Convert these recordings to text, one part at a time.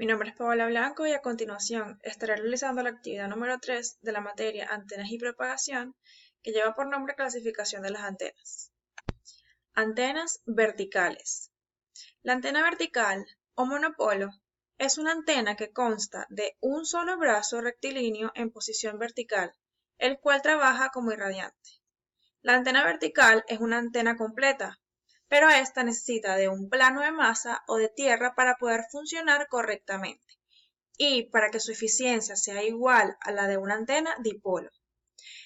Mi nombre es Paola Blanco y a continuación estaré realizando la actividad número 3 de la materia Antenas y Propagación, que lleva por nombre Clasificación de las antenas. Antenas verticales. La antena vertical o monopolo es una antena que consta de un solo brazo rectilíneo en posición vertical, el cual trabaja como irradiante. La antena vertical es una antena completa, pero esta necesita de un plano de masa o de tierra para poder funcionar correctamente y para que su eficiencia sea igual a la de una antena dipolo.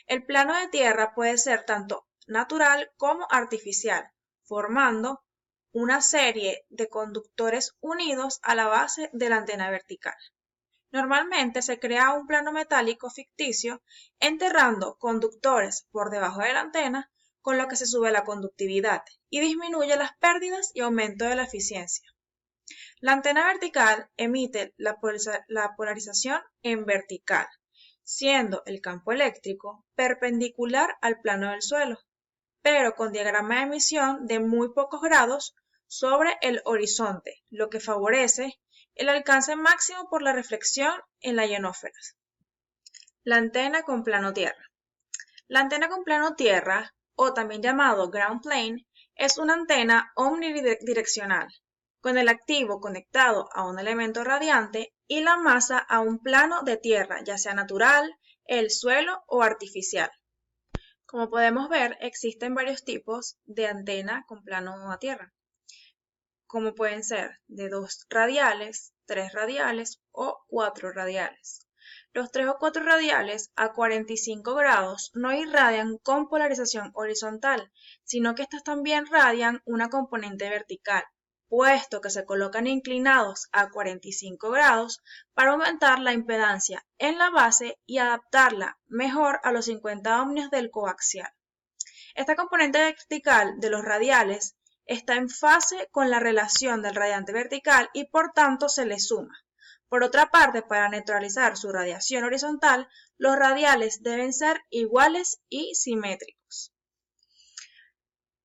El plano de tierra puede ser tanto natural como artificial, formando una serie de conductores unidos a la base de la antena vertical. Normalmente se crea un plano metálico ficticio enterrando conductores por debajo de la antena, con lo que se sube la conductividad y disminuye las pérdidas y aumento de la eficiencia. La antena vertical emite la polarización en vertical, siendo el campo eléctrico perpendicular al plano del suelo, pero con diagrama de emisión de muy pocos grados sobre el horizonte, lo que favorece el alcance máximo por la reflexión en la ionósfera. La antena con plano tierra. La antena con plano tierra, o también llamado ground plane, es una antena omnidireccional, con el activo conectado a un elemento radiante y la masa a un plano de tierra, ya sea natural, el suelo o artificial. Como podemos ver, existen varios tipos de antena con plano a tierra, como pueden ser de 2 radiales, 3 radiales o 4 radiales. Los 3 o 4 radiales a 45 grados no irradian con polarización horizontal, sino que estas también radian una componente vertical, puesto que se colocan inclinados a 45 grados para aumentar la impedancia en la base y adaptarla mejor a los 50 ohmios del coaxial. Esta componente vertical de los radiales está en fase con la relación del radiante vertical y por tanto se le suma. Por otra parte, para neutralizar su radiación horizontal, los radiales deben ser iguales y simétricos.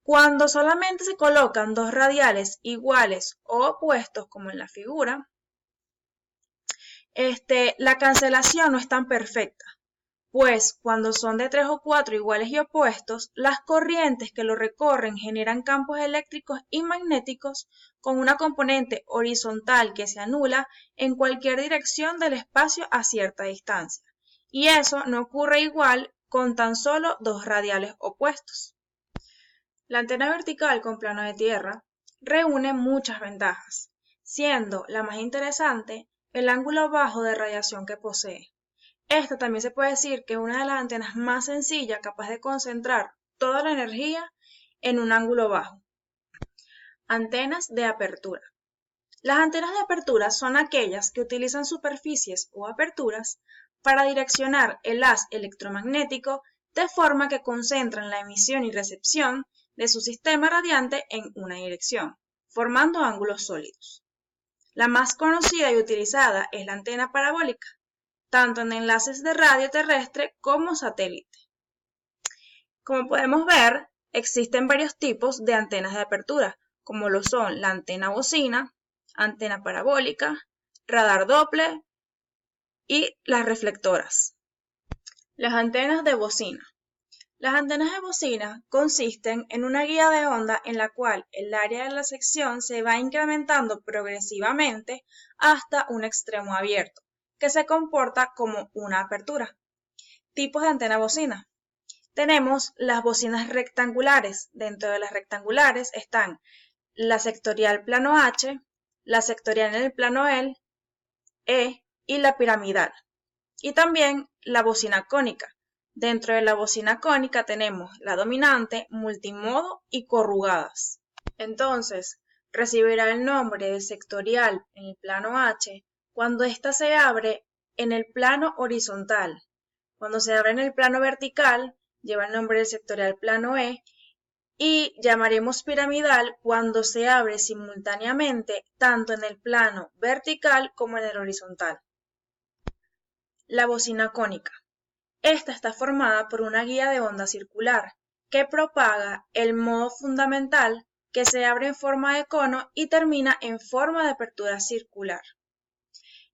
Cuando solamente se colocan dos radiales iguales o opuestos, como en la figura, la cancelación no es tan perfecta, pues cuando son de 3 o 4 iguales y opuestos, las corrientes que lo recorren generan campos eléctricos y magnéticos con una componente horizontal que se anula en cualquier dirección del espacio a cierta distancia. Y eso no ocurre igual con tan solo dos radiales opuestos. La antena vertical con plano de tierra reúne muchas ventajas, siendo la más interesante el ángulo bajo de radiación que posee. Esta también se puede decir que es una de las antenas más sencillas, capaz de concentrar toda la energía en un ángulo bajo. Antenas de apertura. Las antenas de apertura son aquellas que utilizan superficies o aperturas para direccionar el haz electromagnético de forma que concentran la emisión y recepción de su sistema radiante en una dirección, formando ángulos sólidos. La más conocida y utilizada es la antena parabólica, tanto en enlaces de radio terrestre como satélite. Como podemos ver, existen varios tipos de antenas de apertura, como lo son la antena bocina, antena parabólica, radar Doppler y las reflectoras. Las antenas de bocina. Las antenas de bocina consisten en una guía de onda en la cual el área de la sección se va incrementando progresivamente hasta un extremo abierto, que se comporta como una apertura. Tipos de antena bocina. Tenemos las bocinas rectangulares. Dentro de las rectangulares están la sectorial plano H, la sectorial en el plano E y la piramidal. Y también la bocina cónica. Dentro de la bocina cónica tenemos la dominante, multimodo y corrugadas. Entonces, recibirá el nombre de sectorial en el plano H cuando ésta se abre en el plano horizontal. Cuando se abre en el plano vertical, lleva el nombre de sectorial plano E, y llamaremos piramidal cuando se abre simultáneamente tanto en el plano vertical como en el horizontal. La bocina cónica. Esta está formada por una guía de onda circular que propaga el modo fundamental que se abre en forma de cono y termina en forma de apertura circular.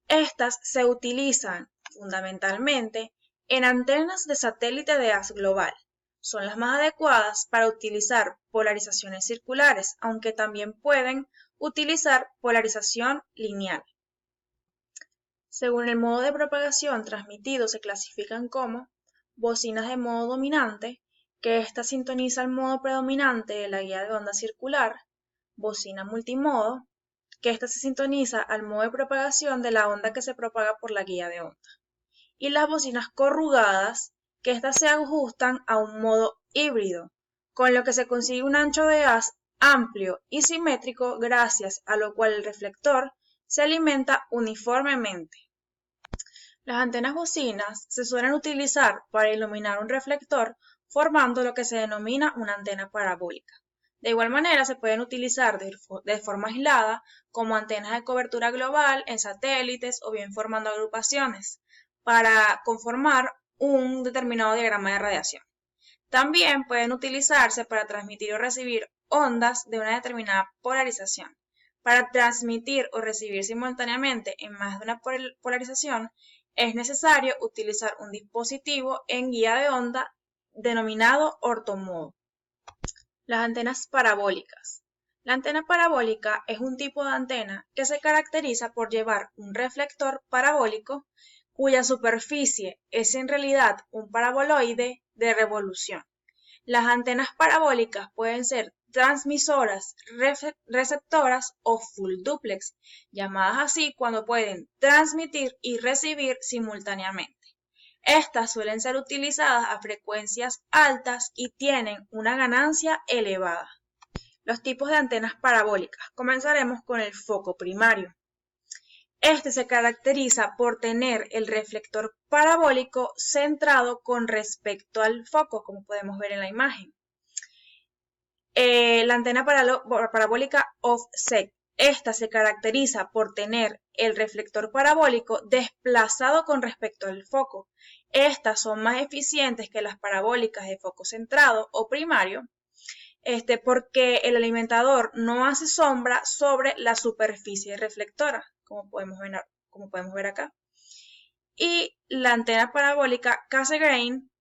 Estas se utilizan fundamentalmente en antenas de satélite de haz global. Son las más adecuadas para utilizar polarizaciones circulares, aunque también pueden utilizar polarización lineal. Según el modo de propagación transmitido se clasifican como bocinas de modo dominante, que ésta sintoniza el modo predominante de la guía de onda circular, bocina multimodo, que ésta se sintoniza al modo de propagación de la onda que se propaga por la guía de onda, y las bocinas corrugadas, que éstas se ajustan a un modo híbrido, con lo que se consigue un ancho de haz amplio y simétrico, gracias a lo cual el reflector se alimenta uniformemente. Las antenas bocinas se suelen utilizar para iluminar un reflector, formando lo que se denomina una antena parabólica. De igual manera, se pueden utilizar de forma aislada como antenas de cobertura global en satélites o bien formando agrupaciones para conformar un determinado diagrama de radiación. También pueden utilizarse para transmitir o recibir ondas de una determinada polarización. Para transmitir o recibir simultáneamente en más de una polarización, es necesario utilizar un dispositivo en guía de onda denominado ortomodo. Las antenas parabólicas. La antena parabólica es un tipo de antena que se caracteriza por llevar un reflector parabólico cuya superficie es en realidad un paraboloide de revolución. Las antenas parabólicas pueden ser transmisoras, receptoras o full duplex, llamadas así cuando pueden transmitir y recibir simultáneamente. Estas suelen ser utilizadas a frecuencias altas y tienen una ganancia elevada. Los tipos de antenas parabólicas. Comenzaremos con el foco primario. Este se caracteriza por tener el reflector parabólico centrado con respecto al foco, como podemos ver en la imagen. La antena parabólica offset. Esta se caracteriza por tener el reflector parabólico desplazado con respecto al foco. Estas son más eficientes que las parabólicas de foco centrado o primario, porque el alimentador no hace sombra sobre la superficie reflectora, como podemos ver acá. Y la antena parabólica Cassegrain,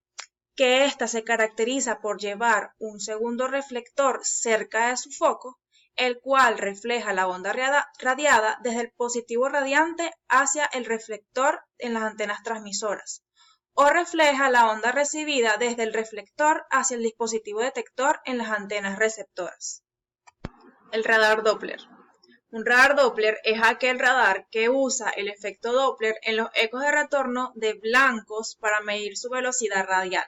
que ésta se caracteriza por llevar un segundo reflector cerca de su foco, el cual refleja la onda radiada desde el positivo radiante hacia el reflector en las antenas transmisoras, o refleja la onda recibida desde el reflector hacia el dispositivo detector en las antenas receptoras. El radar Doppler. Un radar Doppler es aquel radar que usa el efecto Doppler en los ecos de retorno de blancos para medir su velocidad radial.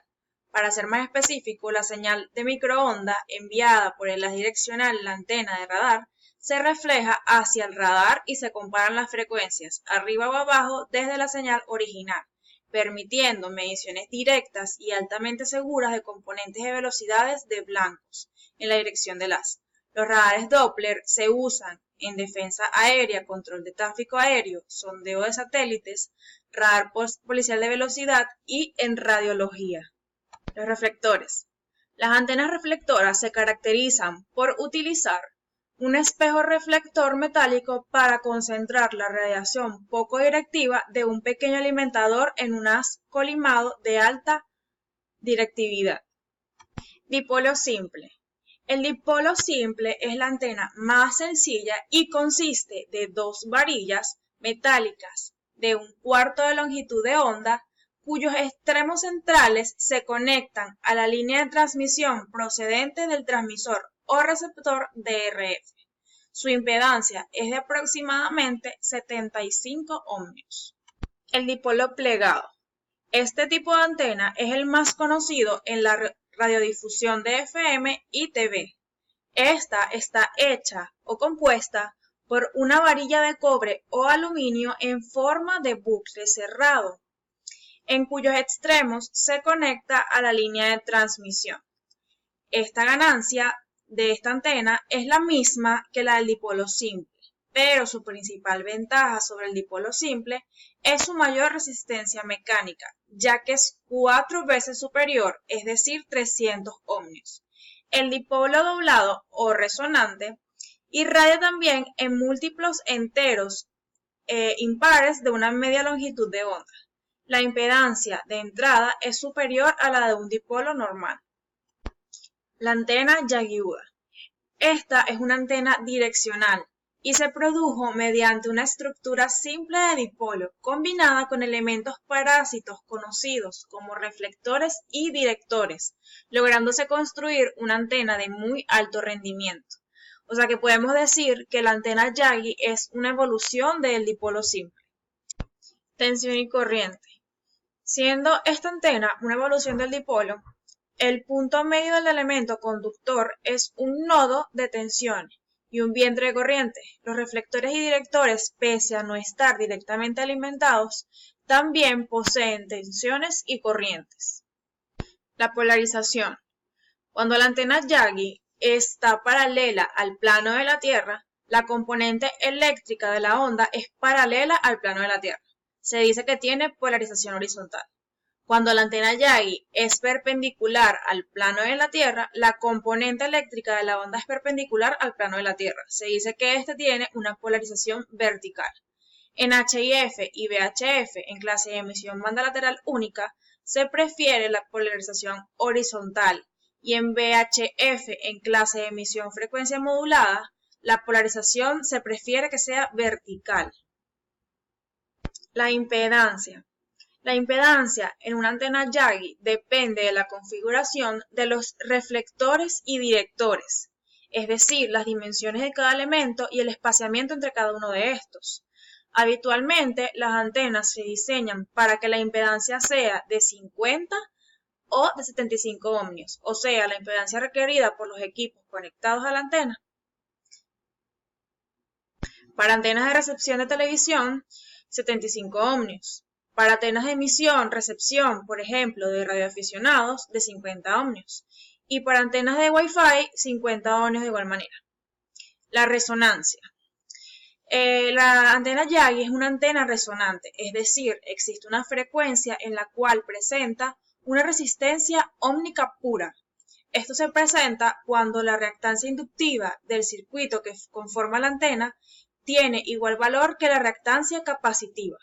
Para ser más específico, la señal de microonda enviada por el haz direccional en la antena de radar se refleja hacia el radar y se comparan las frecuencias arriba o abajo desde la señal original, permitiendo mediciones directas y altamente seguras de componentes de velocidades de blancos en la dirección del haz. Los radares Doppler se usan en defensa aérea, control de tráfico aéreo, sondeo de satélites, radar policial de velocidad y en radiología. Los reflectores. Las antenas reflectoras se caracterizan por utilizar un espejo reflector metálico para concentrar la radiación poco directiva de un pequeño alimentador en un haz colimado de alta directividad. Dipolo simple. El dipolo simple es la antena más sencilla y consiste de dos varillas metálicas de 1/4 de longitud de onda, cuyos extremos centrales se conectan a la línea de transmisión procedente del transmisor o receptor DRF. Su impedancia es de aproximadamente 75 ohmios. El dipolo plegado. Este tipo de antena es el más conocido en la radiodifusión de FM y TV. Esta está hecha o compuesta por una varilla de cobre o aluminio en forma de bucle cerrado, en cuyos extremos se conecta a la línea de transmisión. Esta ganancia de esta antena es la misma que la del dipolo simple, pero su principal ventaja sobre el dipolo simple es su mayor resistencia mecánica, ya que es 4 veces superior, es decir, 300 ohmios. El dipolo doblado o resonante irradia también en múltiplos enteros impares de una media longitud de onda. La impedancia de entrada es superior a la de un dipolo normal. La antena Yagi-Uda. Esta es una antena direccional y se produjo mediante una estructura simple de dipolo combinada con elementos parásitos conocidos como reflectores y directores, lográndose construir una antena de muy alto rendimiento. O sea que podemos decir que la antena Yagi es una evolución del dipolo simple. Tensión y corriente. Siendo esta antena una evolución del dipolo, el punto medio del elemento conductor es un nodo de tensión y un vientre de corriente. Los reflectores y directores, pese a no estar directamente alimentados, también poseen tensiones y corrientes. La polarización. Cuando la antena Yagi está paralela al plano de la Tierra, la componente eléctrica de la onda es paralela al plano de la Tierra. Se dice que tiene polarización horizontal. Cuando la antena Yagi es perpendicular al plano de la Tierra, la componente eléctrica de la onda es perpendicular al plano de la Tierra. Se dice que este tiene una polarización vertical. En HIF y VHF, en clase de emisión banda lateral única, se prefiere la polarización horizontal y en VHF, en clase de emisión frecuencia modulada, la polarización se prefiere que sea vertical. La impedancia. La impedancia en una antena Yagi depende de la configuración de los reflectores y directores, es decir, las dimensiones de cada elemento y el espaciamiento entre cada uno de estos. Habitualmente, las antenas se diseñan para que la impedancia sea de 50 o de 75 ohmios, o sea, la impedancia requerida por los equipos conectados a la antena. Para antenas de recepción de televisión, 75 ohmios. Para antenas de emisión, recepción, por ejemplo, de radioaficionados, de 50 ohmios. Y para antenas de Wi-Fi, 50 ohmios de igual manera. La resonancia. La antena Yagi es una antena resonante, es decir, existe una frecuencia en la cual presenta una resistencia ómnica pura. Esto se presenta cuando la reactancia inductiva del circuito que conforma la antena tiene igual valor que la reactancia capacitiva.